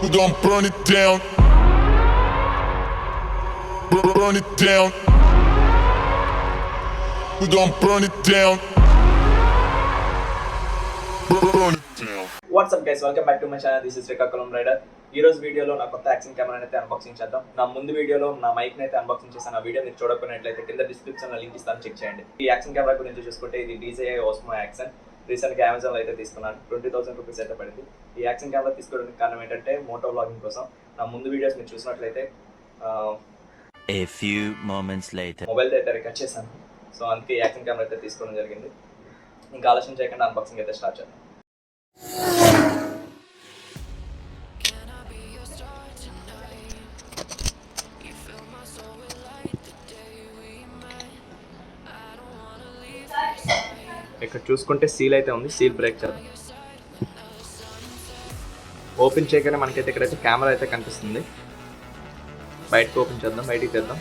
We're gonna burn it down. Burn it down. We're gonna burn it down. Burn it down. What's up guys, welcome back to my channel. This is Srikakulam rider. ఈ రోజు వీడియోలో నా కొత్త action కెమెరాని అయితే unboxing చేద్దాం. నా ముందు వీడియోలో నా మైక్ని అయితే అన్బాక్సింగ్ చేశాను. ఆ వీడియో మీరు చూడకపోయినట్లయితే కింద డిస్క్రిప్షన్లో లింక్ ఇస్తాను, చెక్ చేయండి. ఈ యాక్షన్ కెమెరా గురించి చూసుకుంటే ఇది DJI Osmo యాక్షన్. రీసెంట్గా అమెజాన్లో అయితే తీసుకున్నాను. 20,000 రూపీస్ అయితే పడింది. ఈ యాక్షన్ కెమెరా తీసుకోవడానికి కారణం ఏంటంటే మోటో వ్లాగింగ్ కోసం. నా ముందు వీడియోస్ మీరు చూసినట్లయితే A few moments later. మొబైల్తో అయితే రికార్డ్ చేశాను. సో అందుకే ఈ యాక్షన్ కెమెరా అయితే తీసుకోవడం జరిగింది. ఇంకా ఆలస్యం చేయకుండా అన్బాక్సింగ్ అయితే స్టార్ట్ చేద్దాం. ఇక్కడ చూసుకుంటే సీల్ అయితే ఉంది. సీల్ బ్రేక్ చేద్దాం. ఓపెన్ చేయగానే మనకైతే ఇక్కడైతే కెమెరా అయితే కనిపిస్తుంది. బయటకు ఓపెన్ చేద్దాం, బయటికి తెద్దాం.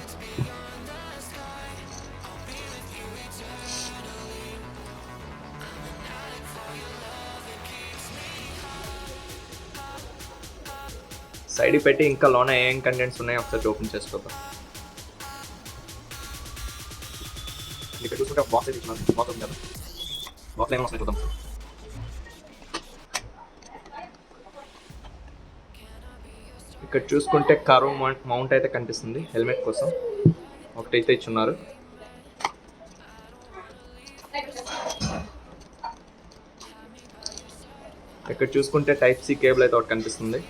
సైడ్ పెట్టి ఇంకా లోన ఏం కంటెంట్స్ ఉన్నాయో ఒకసారి ఓపెన్ చేసుకోద్దాం. ఇక్కడ చూసుకుంటే బాక్స్ అయితే ఇచ్చినాను. బాక్స్ ఓపెన్ చేద్దాం. బాక్స్ ఏమో వస్తాయి చూద్దాం. ఇక్కడ చూసుకుంటే కారు మౌంట్ అయితే కనిపిస్తుంది హెల్మెట్ కోసం. ఒకటైతే ఇచ్చున్నారు. ఇక్కడ చూసుకుంటే టైప్-C కేబుల్ అయితే ఒకటి కనిపిస్తుంది.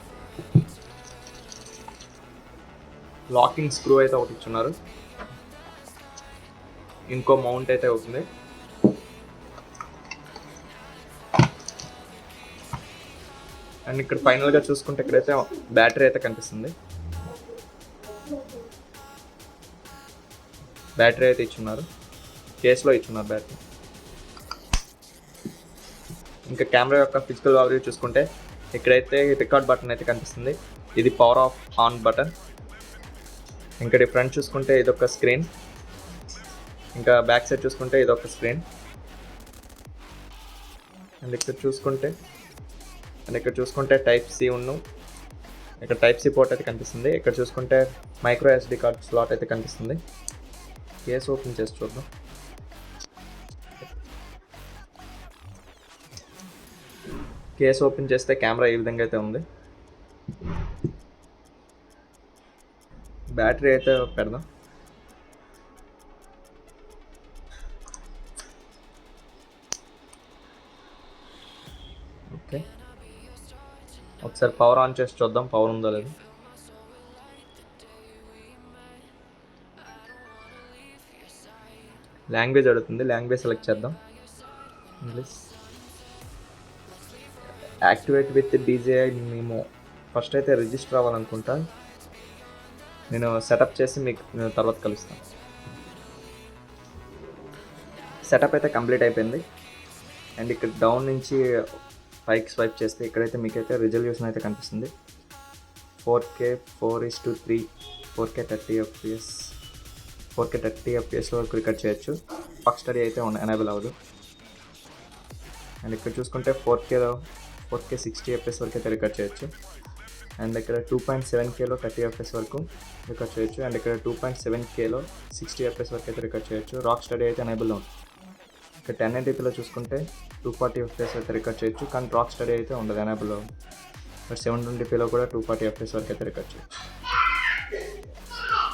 లాకింగ్ స్క్రూ అయితే ఒకటి ఇచ్చున్నారు. ఇంకో మౌంట్ అయితే అవుతుంది. అండ్ ఇక్కడ ఫైనల్గా చూసుకుంటే ఇక్కడైతే బ్యాటరీ అయితే కనిపిస్తుంది. బ్యాటరీ అయితే ఇచ్చున్నారు. కేసులో ఇచ్చున్నారు బ్యాటరీ. ఇంకా కెమెరా యొక్క ఫిజికల్ ఓవర్ చూసుకుంటే ఇక్కడైతే రికార్డ్ బటన్ అయితే కనిపిస్తుంది. ఇది పవర్ ఆఫ్ ఆన్ బటన్. ఇంకా ఫ్రంట్ చూసుకుంటే ఇదొక స్క్రీన్. ఇంకా బ్యాక్ సైడ్ చూసుకుంటే ఇదొక స్క్రీన్. అండ్ ఇక్కడ చూసుకుంటే టైప్-C ఉన్ను. ఇక్కడ టైప్-C పోర్ట్ అయితే కనిపిస్తుంది. ఇక్కడ చూసుకుంటే మైక్రో SD కార్డ్ స్లాట్ అయితే కనిపిస్తుంది. కేస్ ఓపెన్ చేసి చూద్దాం. కేస్ ఓపెన్ చేస్తే కెమెరా ఈ విధంగా అయితే ఉంది. బ్యాటరీ అయితే పెడదాం. ఓకే, ఒకసారి పవర్ ఆన్ చేసి చూద్దాం పవర్ ఉందో లేదు. లాంగ్వేజ్ అడుగుతుంది. లాంగ్వేజ్ సెలెక్ట్ చేద్దాం. ఇంగ్లీష్. యాక్టివేట్ విత్ DJI మేము ఫస్ట్ అయితే రిజిస్టర్ అవ్వాలనుకుంటా. నేను సెటప్ చేసి మీకు తర్వాత కలుస్తాను. సెటప్ అయితే కంప్లీట్ అయిపోయింది. అండ్ ఇక్కడ డౌన్ నుంచి పైకి స్వైప్ చేస్తే ఇక్కడైతే మీకైతే రిజల్యూషన్ అయితే కనిపిస్తుంది. 4K 4:3 4K 30 FPS 4K 30 FPS వరకు రికార్డ్ చేయొచ్చు. ఫాక్స్ స్టడీ అయితే ఎనేబుల్ అవ్వదు. అండ్ ఇక్కడ చూసుకుంటే 4K 60 FPS వరకు అయితే రికార్డ్ చేయొచ్చు. అండ్ ఇక్కడ 2.7Kలో 30 FPS వరకు రికార్డ్ చేయొచ్చు. అండ్ ఇక్కడ 2.7Kలో 60 FPS వరకు అయితే రికార్డ్ చేయొచ్చు. రాక్ స్టడీ అయితే ఎనేబుల్ అవుతుంది. ఇక్కడ 1080pలో చూసుకుంటే 240 FPS అయితే రికార్డ్ చేయొచ్చు. కానీ రాక్ స్టడీ అయితే ఉండదు, ఎనేబుల్ అవుతుంది. బట్ 720pలో కూడా 240 FPS వరకు అయితే రికార్డ్ చేయొచ్చు.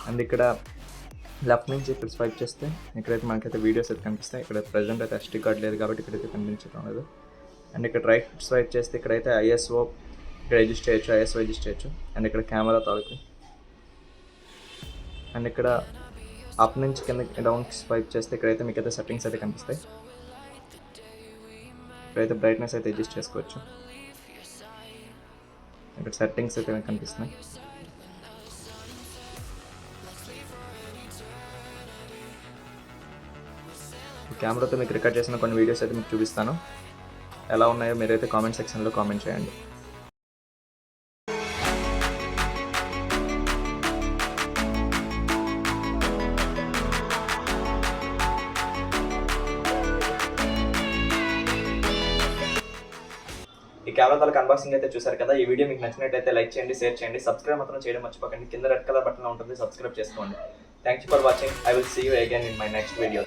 అండ్ ఇక్కడ లెఫ్ట్ నుంచి ఇక్కడ స్వైప్ చేస్తే ఇక్కడైతే మనకైతే వీడియోస్ అయితే కనిపిస్తాయి. ఇక్కడ ప్రజెంట్ అయితే SD కార్డ్ లేదు కాబట్టి ఇక్కడైతే కనిపించడం లేదు. అండ్ ఇక్కడ రైట్ స్వైప్ చేస్తే ఇక్కడైతే ISO ఇక్కడ రిజిస్టర్ చేయొచ్చు. ISO రిజిస్టర్ చేయొచ్చు. అండ్ ఇక్కడ కెమెరా తాలూకు. అండ్ ఇక్కడ అప్ నుంచి కింద డౌన్ స్వైప్ చేస్తే ఇక్కడైతే మీకైతే సెట్టింగ్స్ అయితే కనిపిస్తాయి. ఇక్కడైతే బ్రైట్నెస్ అయితే అడ్జస్ట్ చేసుకోవచ్చు. ఇక్కడ సెట్టింగ్స్ అయితే కనిపిస్తున్నాయి. కెమెరాతో మీకు రికార్డ్ చేసిన కొన్ని వీడియోస్ అయితే మీకు చూపిస్తాను. ఎలా ఉన్నాయో మీరైతే కామెంట్ సెక్షన్లో కామెంట్ చేయండి. కెమెరా తాలూకు అన్బాక్సింగ్ అయితే చూసారు కదా. ఈ వీడియో మీకు నచ్చినట్టయితే లైక్ చేయండి, షేర్ చేయండి, సబ్స్క్రైబ్ మాత్రం చేయడం మర్చిపోకండి. కింద రెడ్ కలర్ బటన్ ఉంటుంది, సబ్స్క్రైబ్ చేసుకోండి. Thank you for watching. I will see you again in my next video.